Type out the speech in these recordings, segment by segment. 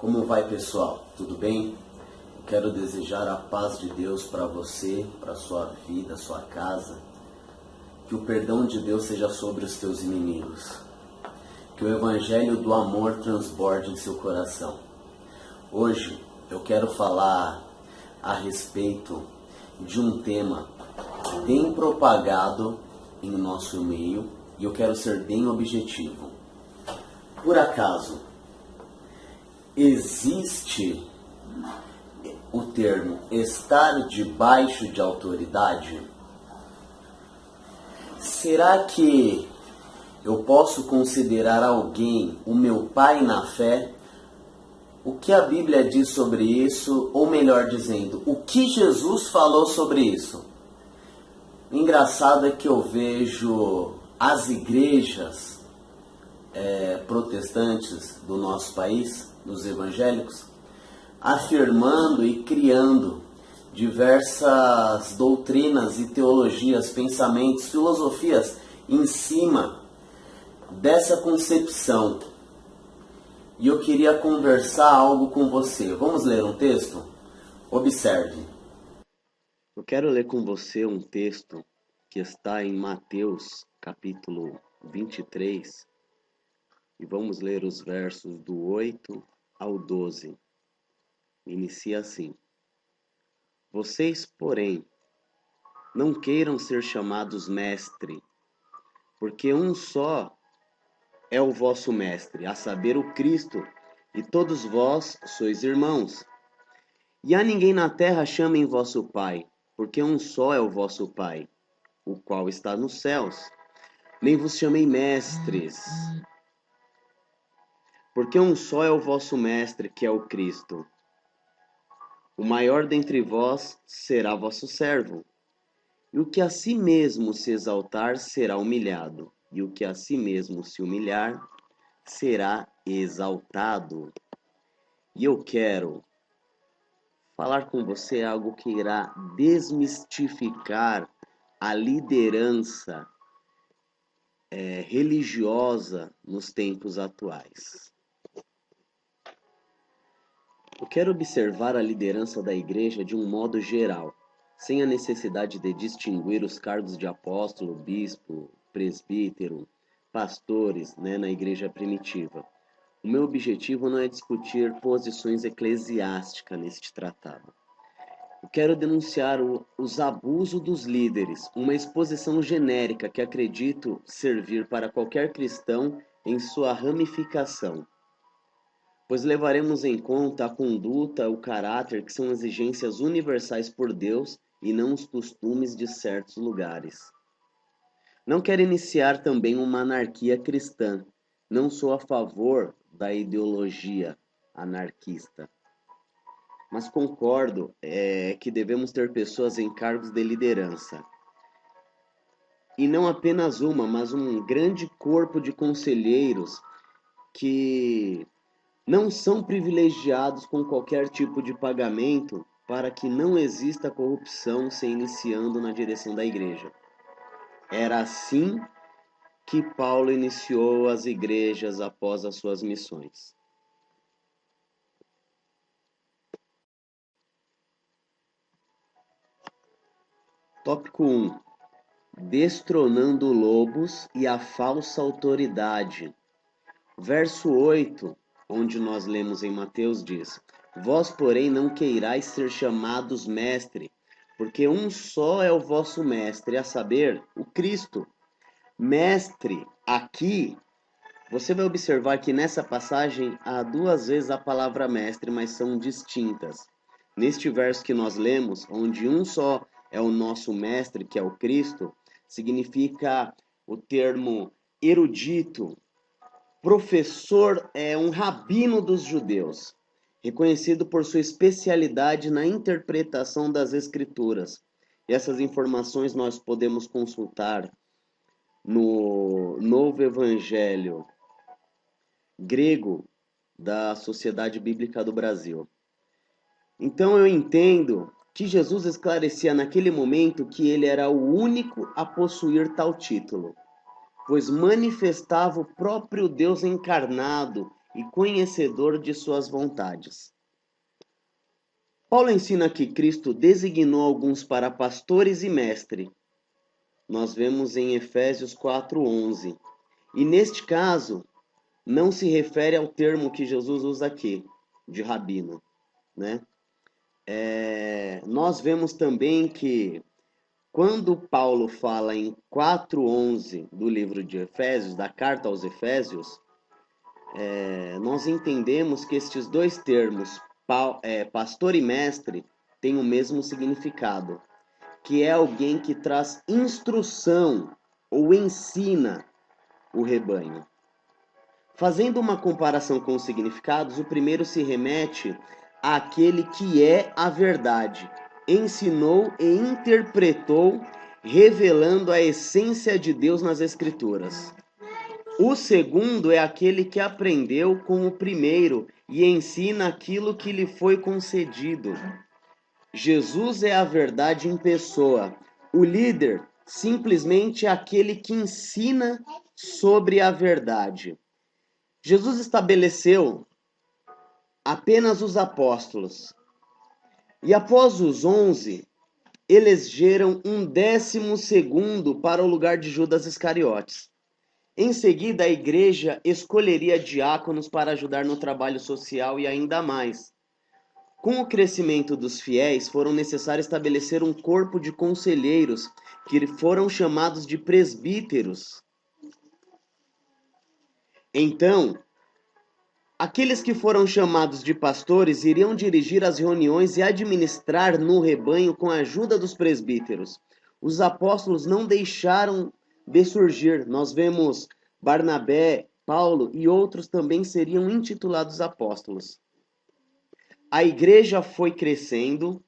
Como vai, pessoal? Tudo bem? Quero desejar a paz de Deus para você, para sua vida, sua casa. Que o perdão de Deus seja sobre os teus inimigos. Que o evangelho do amor transborde em seu coração. Hoje eu quero falar a respeito de um tema bem propagado em nosso meio e eu quero ser bem objetivo. Por acaso, existe o termo estar debaixo de autoridade? Será que eu posso considerar alguém o meu pai na fé? O que a Bíblia diz sobre isso, ou melhor dizendo, o que Jesus falou sobre isso? O engraçado é que eu vejo as igrejas protestantes do nosso país, dos evangélicos, afirmando e criando diversas doutrinas e teologias, pensamentos, filosofias em cima dessa concepção. E eu queria conversar algo com você. Vamos ler um texto? Observe. Eu quero ler com você um texto que está em Mateus, capítulo 23, e vamos ler os versos do 8 ao 12. Inicia assim: Vocês, porém, não queiram ser chamados mestre, porque um só é o vosso mestre, a saber, o Cristo, e todos vós sois irmãos. E a ninguém na terra chamem vosso Pai, porque um só é o vosso Pai, o qual está nos céus. Nem vos chamei mestres, porque um só é o vosso mestre, que é o Cristo. O maior dentre vós será vosso servo. E o que a si mesmo se exaltar será humilhado, e o que a si mesmo se humilhar será exaltado. E eu quero falar com você algo que irá desmistificar a liderança religiosa nos tempos atuais. Eu quero observar a liderança da igreja de um modo geral, sem a necessidade de distinguir os cargos de apóstolo, bispo, presbítero, pastores, na igreja primitiva. O meu objetivo não é discutir posições eclesiásticas neste tratado. Eu quero denunciar os abusos dos líderes, uma exposição genérica que acredito servir para qualquer cristão em sua ramificação, pois levaremos em conta a conduta, o caráter, que são exigências universais por Deus e não os costumes de certos lugares. Não quero iniciar também uma anarquia cristã. Não sou a favor da ideologia anarquista. Mas concordo que devemos ter pessoas em cargos de liderança. E não apenas uma, mas um grande corpo de conselheiros que não são privilegiados com qualquer tipo de pagamento para que não exista corrupção se iniciando na direção da igreja. Era assim que Paulo iniciou as igrejas após as suas missões. Tópico 1. Destronando lobos e a falsa autoridade. Verso 8, onde nós lemos em Mateus, diz: Vós, porém, não queirais ser chamados mestre, porque um só é o vosso mestre, a saber, o Cristo. Mestre, aqui, você vai observar que nessa passagem há duas vezes a palavra mestre, mas são distintas. Neste verso que nós lemos, onde um só é o nosso mestre, que é o Cristo, significa o termo erudito. Professor é um rabino dos judeus, reconhecido por sua especialidade na interpretação das escrituras. E essas informações nós podemos consultar no Novo Evangelho grego da Sociedade Bíblica do Brasil. Então eu entendo que Jesus esclarecia naquele momento que ele era o único a possuir tal título, pois manifestava o próprio Deus encarnado e conhecedor de suas vontades. Paulo ensina que Cristo designou alguns para pastores e mestre. Nós vemos em Efésios 4:11. E neste caso, não se refere ao termo que Jesus usa aqui, de rabino, né? Nós vemos também que quando Paulo fala em 4:11 do livro de Efésios, da carta aos Efésios, nós entendemos que estes dois termos, pastor e mestre, têm o mesmo significado, que é alguém que traz instrução ou ensina o rebanho. Fazendo uma comparação com os significados, o primeiro se remete àquele que é a verdade, ensinou e interpretou, revelando a essência de Deus nas Escrituras. O segundo é aquele que aprendeu com o primeiro e ensina aquilo que lhe foi concedido. Jesus é a verdade em pessoa. O líder simplesmente é aquele que ensina sobre a verdade. Jesus estabeleceu apenas os apóstolos. E após os 11, elegeram um 12º para o lugar de Judas Iscariotes. Em seguida, a igreja escolheria diáconos para ajudar no trabalho social e ainda mais. Com o crescimento dos fiéis, foram necessários estabelecer um corpo de conselheiros, que foram chamados de presbíteros. Então, aqueles que foram chamados de pastores iriam dirigir as reuniões e administrar no rebanho com a ajuda dos presbíteros. Os apóstolos não deixaram de surgir. Nós vemos Barnabé, Paulo e outros também seriam intitulados apóstolos. A igreja foi crescendo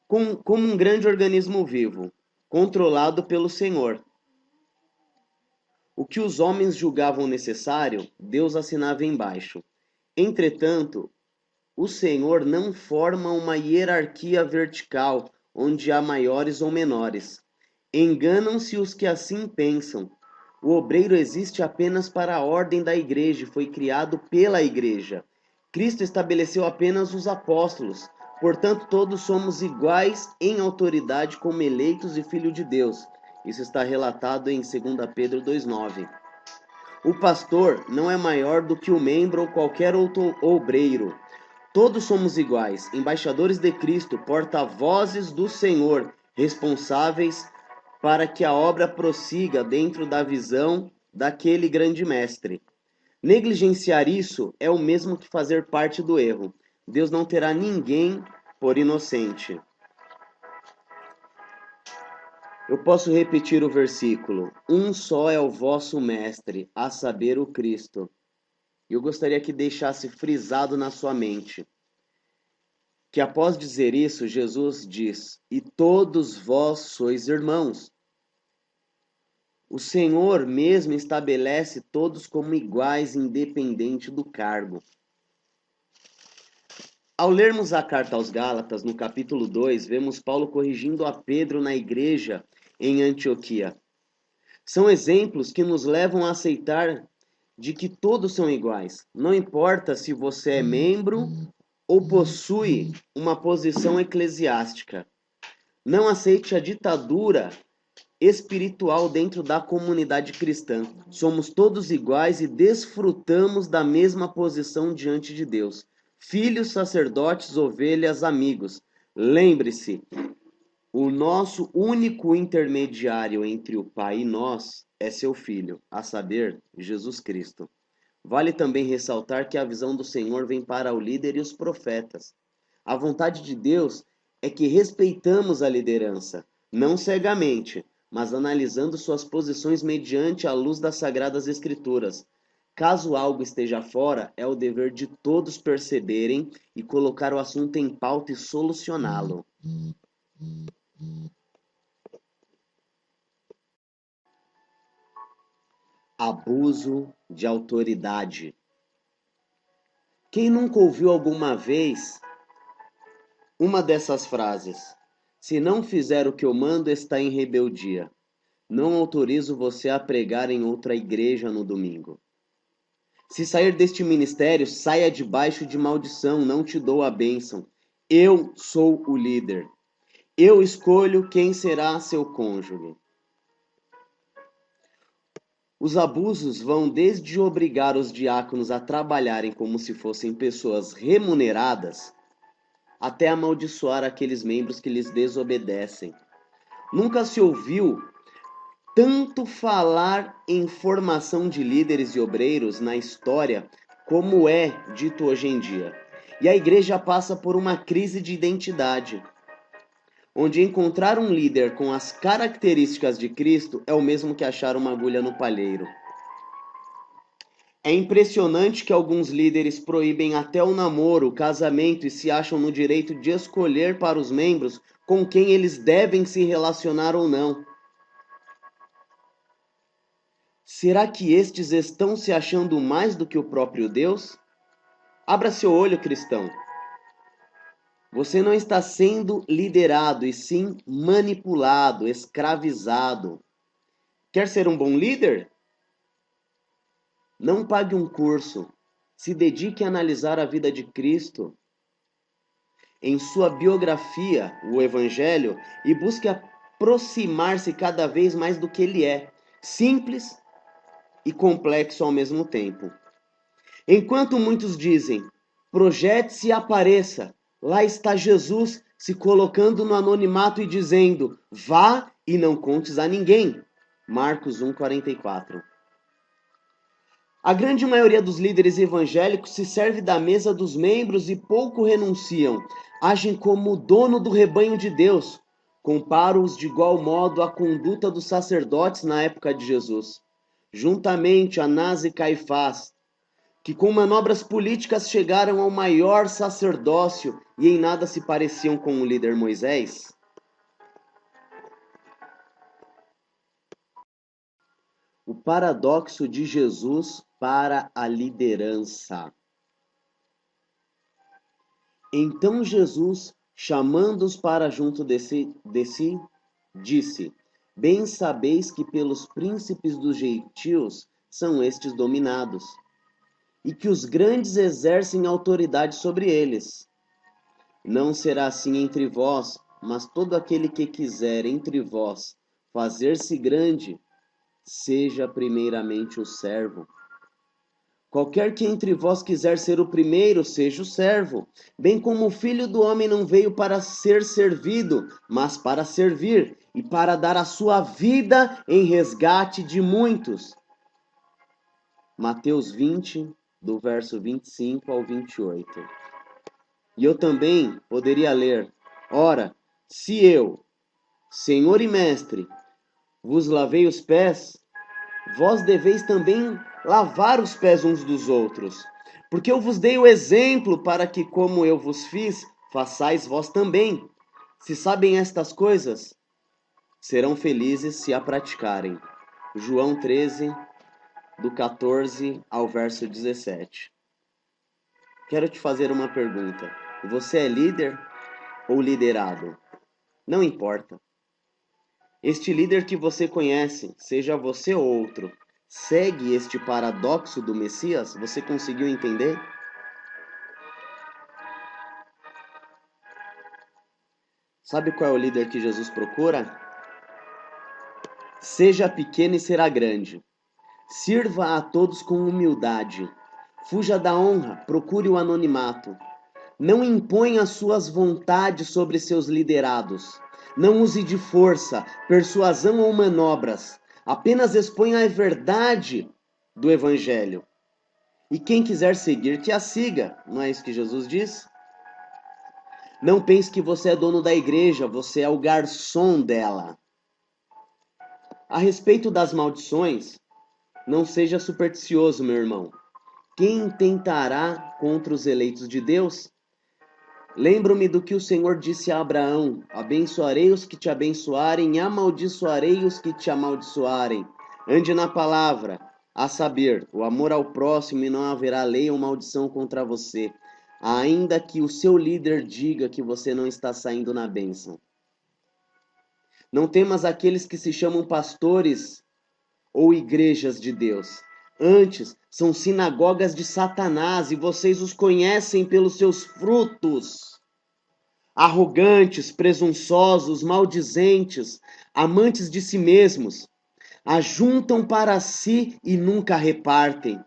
como um grande organismo vivo, controlado pelo Senhor. O que os homens julgavam necessário, Deus assinava embaixo. Entretanto, o Senhor não forma uma hierarquia vertical, onde há maiores ou menores. Enganam-se os que assim pensam. O obreiro existe apenas para a ordem da igreja e foi criado pela igreja. Cristo estabeleceu apenas os apóstolos. Portanto, todos somos iguais em autoridade como eleitos e filhos de Deus. Isso está relatado em 2 Pedro 2,9. O pastor não é maior do que o membro ou qualquer outro obreiro. Todos somos iguais, embaixadores de Cristo, porta-vozes do Senhor, responsáveis para que a obra prossiga dentro da visão daquele grande mestre. Negligenciar isso é o mesmo que fazer parte do erro. Deus não terá ninguém por inocente. Eu posso repetir o versículo. Um só é o vosso mestre, a saber, o Cristo. Eu gostaria que deixasse frisado na sua mente que após dizer isso, Jesus diz: e todos vós sois irmãos. O Senhor mesmo estabelece todos como iguais, independente do cargo. Ao lermos a carta aos Gálatas, no capítulo 2, vemos Paulo corrigindo a Pedro na igreja em Antioquia. São exemplos que nos levam a aceitar de que todos são iguais. Não importa se você é membro ou possui uma posição eclesiástica. Não aceite a ditadura espiritual dentro da comunidade cristã. Somos todos iguais e desfrutamos da mesma posição diante de Deus. Filhos, sacerdotes, ovelhas, amigos. Lembre-se, o nosso único intermediário entre o Pai e nós é seu Filho, a saber, Jesus Cristo. Vale também ressaltar que a visão do Senhor vem para o líder e os profetas. A vontade de Deus é que respeitamos a liderança, não cegamente, mas analisando suas posições mediante a luz das Sagradas Escrituras. Caso algo esteja fora, é o dever de todos perceberem e colocar o assunto em pauta e solucioná-lo. Abuso de autoridade. Quem nunca ouviu alguma vez uma dessas frases? Se não fizer o que eu mando, está em rebeldia. Não autorizo você a pregar em outra igreja no domingo. Se sair deste ministério, saia debaixo de maldição, não te dou a bênção. Eu sou o líder. Eu escolho quem será seu cônjuge. Os abusos vão desde obrigar os diáconos a trabalharem como se fossem pessoas remuneradas, até amaldiçoar aqueles membros que lhes desobedecem. Nunca se ouviu tanto falar em formação de líderes e obreiros na história como é dito hoje em dia. E a igreja passa por uma crise de identidade, onde encontrar um líder com as características de Cristo é o mesmo que achar uma agulha no palheiro. É impressionante que alguns líderes proíbem até o namoro, o casamento e se acham no direito de escolher para os membros com quem eles devem se relacionar ou não. Será que estes estão se achando mais do que o próprio Deus? Abra seu olho, cristão. Você não está sendo liderado, e sim manipulado, escravizado. Quer ser um bom líder? Não pague um curso. Se dedique a analisar a vida de Cristo em sua biografia, o Evangelho, e busque aproximar-se cada vez mais do que ele é. Simples e complexo ao mesmo tempo. Enquanto muitos dizem, projete-se e apareça, lá está Jesus se colocando no anonimato e dizendo, vá e não contes a ninguém. Marcos 1,44. A grande maioria dos líderes evangélicos se serve da mesa dos membros e pouco renunciam. Agem como o dono do rebanho de Deus. Comparo-os de igual modo à conduta dos sacerdotes na época de Jesus. Juntamente Anás e Caifás, que com manobras políticas chegaram ao maior sacerdócio e em nada se pareciam com o líder Moisés? O paradoxo de Jesus para a liderança. Então Jesus, chamando-os para junto de si, disse: Bem sabeis que pelos príncipes dos gentios são estes dominados, e que os grandes exercem autoridade sobre eles. Não será assim entre vós, mas todo aquele que quiser entre vós fazer-se grande, seja primeiramente o servo. Qualquer que entre vós quiser ser o primeiro, seja o servo. Bem como o Filho do Homem não veio para ser servido, mas para servir, e para dar a sua vida em resgate de muitos. Mateus 20, do verso 25 ao 28. E eu também poderia ler, ora, se eu, Senhor e Mestre, vos lavei os pés, vós deveis também lavar os pés uns dos outros. Porque eu vos dei o exemplo para que, como eu vos fiz, façais vós também. Se sabem estas coisas, serão felizes se a praticarem. João 13, do 14 ao verso 17. Quero te fazer uma pergunta. Você é líder ou liderado? Não importa. Este líder que você conhece, seja você ou outro, segue este paradoxo do Messias? Você conseguiu entender? Sabe qual é o líder que Jesus procura? Seja pequeno e será grande. Sirva a todos com humildade. Fuja da honra, procure o anonimato. Não imponha suas vontades sobre seus liderados. Não use de força, persuasão ou manobras. Apenas exponha a verdade do Evangelho. E quem quiser seguir, que a siga. Não é isso que Jesus diz? Não pense que você é dono da igreja, você é o garçom dela. A respeito das maldições, não seja supersticioso, meu irmão. Quem tentará contra os eleitos de Deus? Lembro-me do que o Senhor disse a Abraão: abençoarei os que te abençoarem e amaldiçoarei os que te amaldiçoarem. Ande na palavra, a saber, o amor ao próximo, e não haverá lei ou maldição contra você, ainda que o seu líder diga que você não está saindo na bênção. Não temas aqueles que se chamam pastores ou igrejas de Deus. Antes, são sinagogas de Satanás e vocês os conhecem pelos seus frutos. Arrogantes, presunçosos, maldizentes, amantes de si mesmos, ajuntam para si e nunca repartem.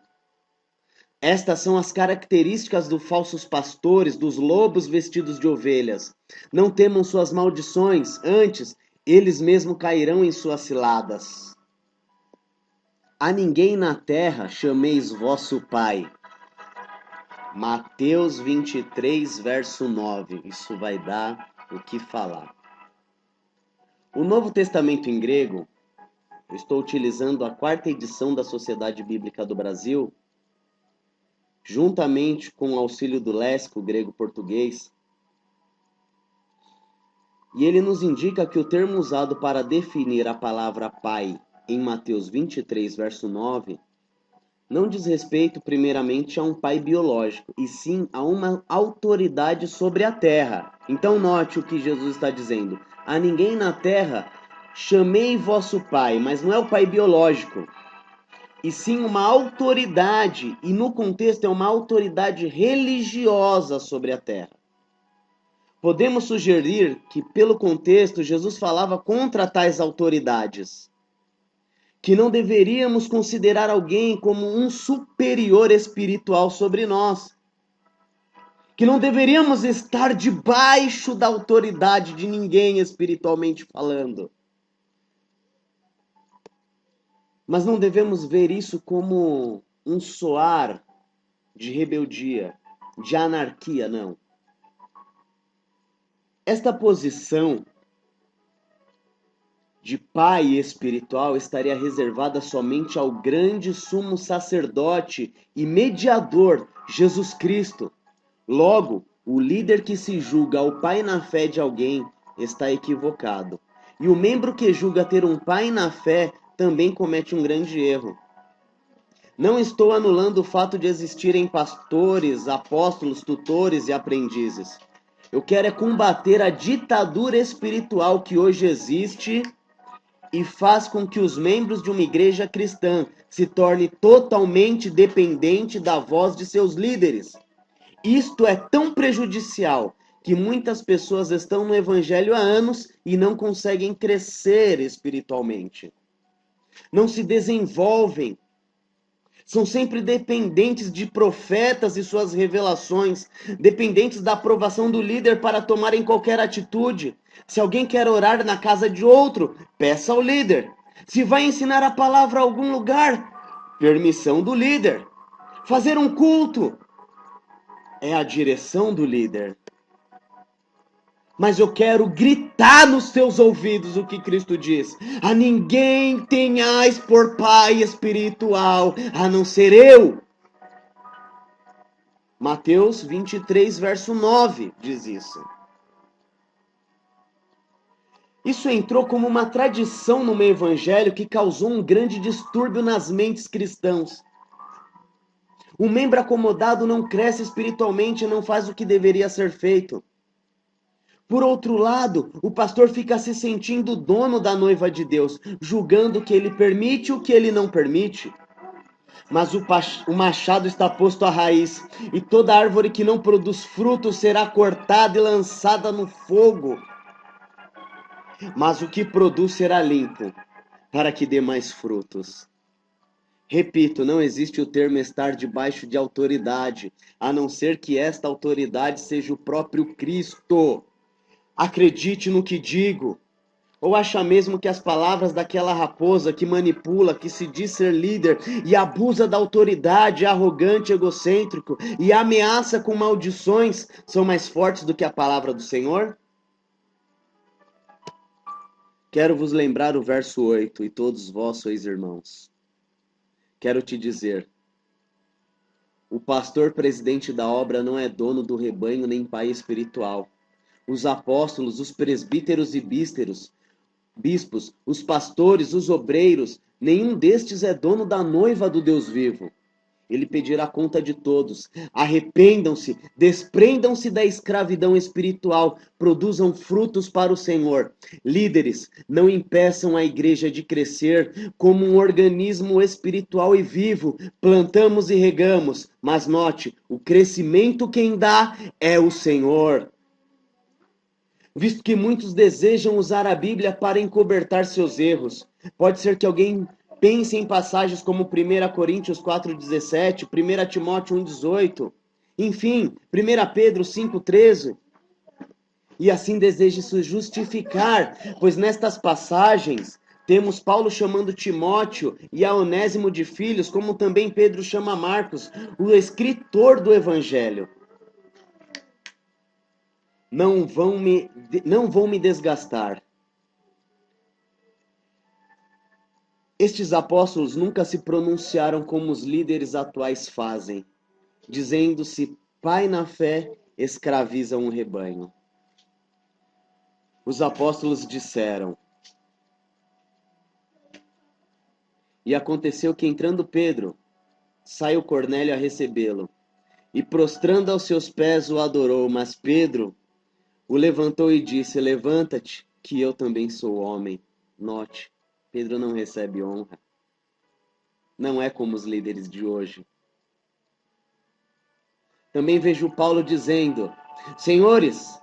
Estas são as características dos falsos pastores, dos lobos vestidos de ovelhas. Não temam suas maldições, antes, eles mesmos cairão em suas ciladas. A ninguém na terra chameis vosso Pai. Mateus 23, verso 9. Isso vai dar o que falar. O Novo Testamento em grego, eu estou utilizando a 4ª edição da Sociedade Bíblica do Brasil, juntamente com o auxílio do léxico grego-português, e ele nos indica que o termo usado para definir a palavra Pai em Mateus 23, verso 9, não diz respeito primeiramente a um pai biológico, e sim a uma autoridade sobre a terra. Então note o que Jesus está dizendo. A ninguém na terra chamei vosso pai, mas não é o pai biológico, e sim uma autoridade, e no contexto é uma autoridade religiosa sobre a terra. Podemos sugerir que, pelo contexto, Jesus falava contra tais autoridades, que não deveríamos considerar alguém como um superior espiritual sobre nós, que não deveríamos estar debaixo da autoridade de ninguém espiritualmente falando. Mas não devemos ver isso como um soar de rebeldia, de anarquia, não. Esta posição de pai espiritual estaria reservada somente ao grande sumo sacerdote e mediador, Jesus Cristo. Logo, o líder que se julga o pai na fé de alguém está equivocado. E o membro que julga ter um pai na fé também comete um grande erro. Não estou anulando o fato de existirem pastores, apóstolos, tutores e aprendizes. Eu quero é combater a ditadura espiritual que hoje existe e faz com que os membros de uma igreja cristã se tornem totalmente dependentes da voz de seus líderes. Isto é tão prejudicial que muitas pessoas estão no evangelho há anos e não conseguem crescer espiritualmente. Não se desenvolvem. São sempre dependentes de profetas e suas revelações, dependentes da aprovação do líder para tomarem qualquer atitude. Se alguém quer orar na casa de outro, peça ao líder. Se vai ensinar a palavra a algum lugar, permissão do líder. Fazer um culto é a direção do líder. Mas eu quero gritar nos teus ouvidos o que Cristo diz. A ninguém tenhais por pai espiritual, a não ser eu. Mateus 23, verso 9 diz isso. Isso entrou como uma tradição no meio evangélico que causou um grande distúrbio nas mentes cristãs. Um membro acomodado não cresce espiritualmente e não faz o que deveria ser feito. Por outro lado, o pastor fica se sentindo dono da noiva de Deus, julgando o que ele permite e o que ele não permite. Mas o machado está posto à raiz, e toda árvore que não produz fruto será cortada e lançada no fogo. Mas o que produz será limpo, para que dê mais frutos. Repito, não existe o termo estar debaixo de autoridade, a não ser que esta autoridade seja o próprio Cristo. Acredite no que digo. Ou acha mesmo que as palavras daquela raposa que manipula, que se diz ser líder e abusa da autoridade, é arrogante, egocêntrico e ameaça com maldições são mais fortes do que a palavra do Senhor? Quero vos lembrar o verso 8, e todos vós sois irmãos. Quero te dizer, o pastor presidente da obra não é dono do rebanho nem pai espiritual. Os apóstolos, os presbíteros e bispos, os pastores, os obreiros, nenhum destes é dono da noiva do Deus vivo. Ele pedirá conta de todos. Arrependam-se, desprendam-se da escravidão espiritual, produzam frutos para o Senhor. Líderes, não impeçam a igreja de crescer como um organismo espiritual e vivo. Plantamos e regamos, mas note, o crescimento quem dá é o Senhor. Visto que muitos desejam usar a Bíblia para encobertar seus erros, pode ser que alguém pense em passagens como 1 Coríntios 4,17, 1 Timóteo 1,18, enfim, 1 Pedro 5,13, e assim deseje se justificar, pois nestas passagens temos Paulo chamando Timóteo e a Onésimo de filhos, como também Pedro chama Marcos, o escritor do Evangelho. Não vão me desgastar. Estes apóstolos nunca se pronunciaram como os líderes atuais fazem, dizendo-se pai na fé, escravizam um rebanho. Os apóstolos disseram: e aconteceu que entrando Pedro, saiu Cornélio a recebê-lo, e prostrando aos seus pés o adorou, mas Pedro o levantou e disse: levanta-te, que eu também sou homem. Note, Pedro não recebe honra. Não é como os líderes de hoje. Também vejo Paulo dizendo: senhores,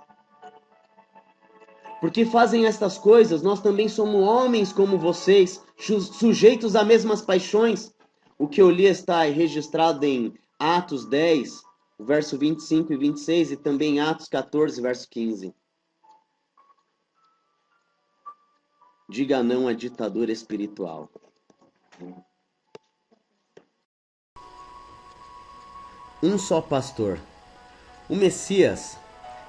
porque fazem estas coisas, nós também somos homens como vocês, sujeitos às mesmas paixões. O que eu li está registrado em Atos 10, verso 25 e 26, e também em Atos 14, verso 15. Diga não à ditadura espiritual. Um só pastor. O Messias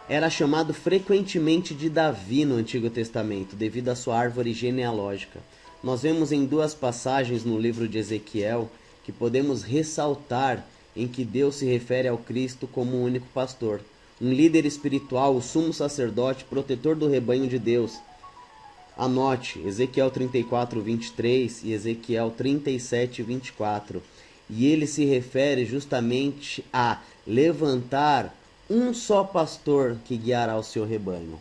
era chamado frequentemente de Davi no Antigo Testamento, devido à sua árvore genealógica. Nós vemos em duas passagens no livro de Ezequiel que podemos ressaltar em que Deus se refere ao Cristo como o único pastor, um líder espiritual, o sumo sacerdote, protetor do rebanho de Deus. Anote, Ezequiel 34, 23 e Ezequiel 37, 24. E ele se refere justamente a levantar um só pastor que guiará o seu rebanho.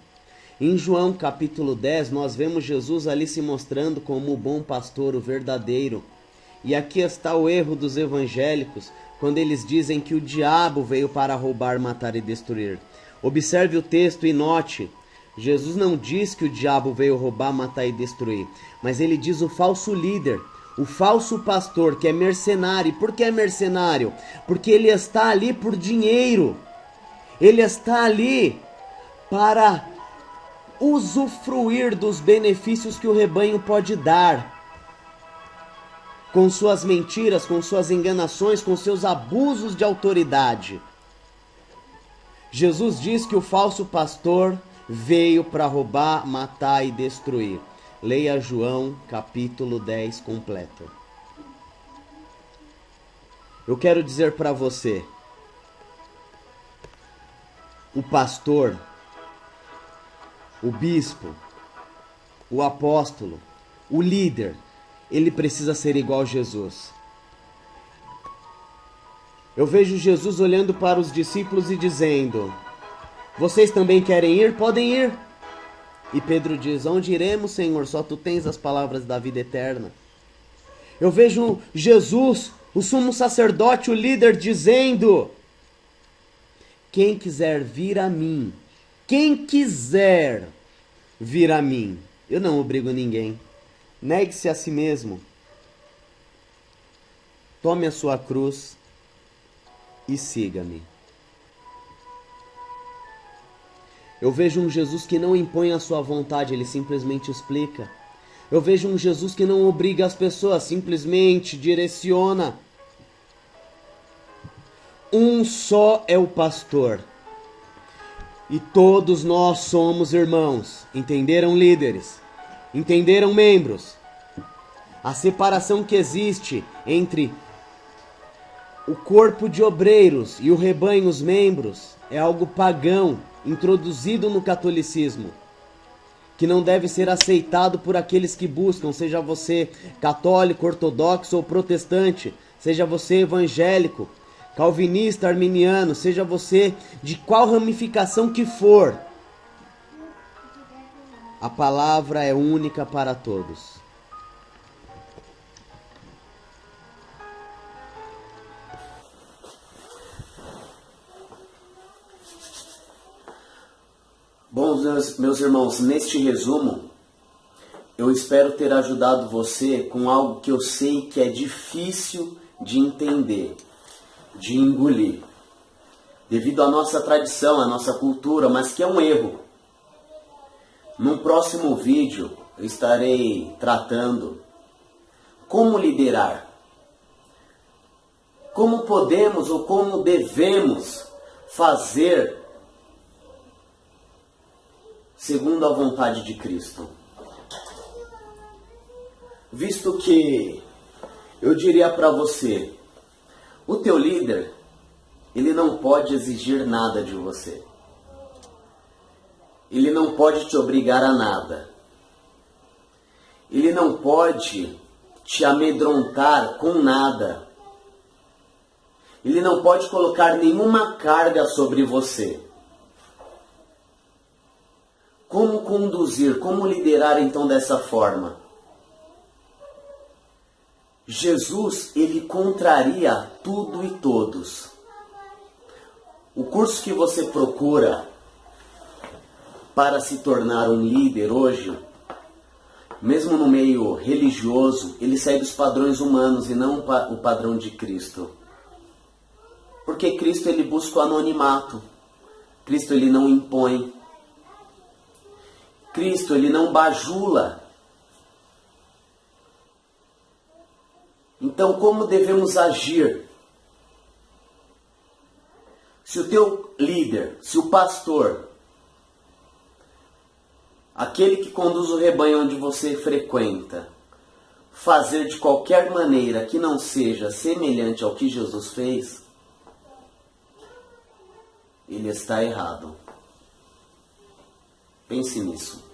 Em João capítulo 10, nós vemos Jesus ali se mostrando como o bom pastor, o verdadeiro. E aqui está o erro dos evangélicos, quando eles dizem que o diabo veio para roubar, matar e destruir. Observe o texto e note, Jesus não diz que o diabo veio roubar, matar e destruir, mas ele diz o falso líder, o falso pastor, que é mercenário. E por que é mercenário? Porque ele está ali por dinheiro. Ele está ali para usufruir dos benefícios que o rebanho pode dar. Com suas mentiras, com suas enganações, com seus abusos de autoridade. Jesus diz que o falso pastor veio para roubar, matar e destruir. Leia João capítulo 10 completo. Eu quero dizer para você, o pastor, o bispo, o apóstolo, o líder, ele precisa ser igual a Jesus. Eu vejo Jesus olhando para os discípulos e dizendo: vocês também querem ir? Podem ir. E Pedro diz: onde iremos, Senhor? Só tu tens as palavras da vida eterna. Eu vejo Jesus, o sumo sacerdote, o líder, dizendo: quem quiser vir a mim, quem quiser vir a mim, eu não obrigo ninguém. Negue-se a si mesmo. Tome a sua cruz e siga-me. Eu vejo um Jesus que não impõe a sua vontade, ele simplesmente explica. Eu vejo um Jesus que não obriga as pessoas, simplesmente direciona. Um só é o pastor. E todos nós somos irmãos. Entenderam, líderes? Entenderam, membros? A separação que existe entre o corpo de obreiros e o rebanho, os membros, é algo pagão, introduzido no catolicismo, que não deve ser aceitado por aqueles que buscam, seja você católico, ortodoxo ou protestante. seja você evangélico, calvinista, arminiano, seja você de qual ramificação que for, a palavra é única para todos. Bom, meus irmãos, neste resumo, eu espero ter ajudado você com algo que eu sei que é difícil de entender, de engolir, devido à nossa tradição, à nossa cultura, mas que é um erro. No próximo vídeo, eu estarei tratando como liderar, como podemos ou como devemos fazer segundo a vontade de Cristo. Visto que eu diria para você, o teu líder, ele não pode exigir nada de você. Ele não pode te obrigar a nada. Ele não pode te amedrontar com nada. Ele não pode colocar nenhuma carga sobre você. Como conduzir, como liderar então dessa forma? Jesus, ele contraria tudo e todos. O curso que você procura para se tornar um líder hoje, mesmo no meio religioso, ele segue os padrões humanos e não o padrão de Cristo. Porque Cristo, ele busca o anonimato. Cristo, ele não impõe. Cristo, ele não bajula. Então, como devemos agir? Se o teu líder, se o pastor, aquele que conduz o rebanho onde você frequenta, fazer de qualquer maneira que não seja semelhante ao que Jesus fez, ele está errado. Pense nisso.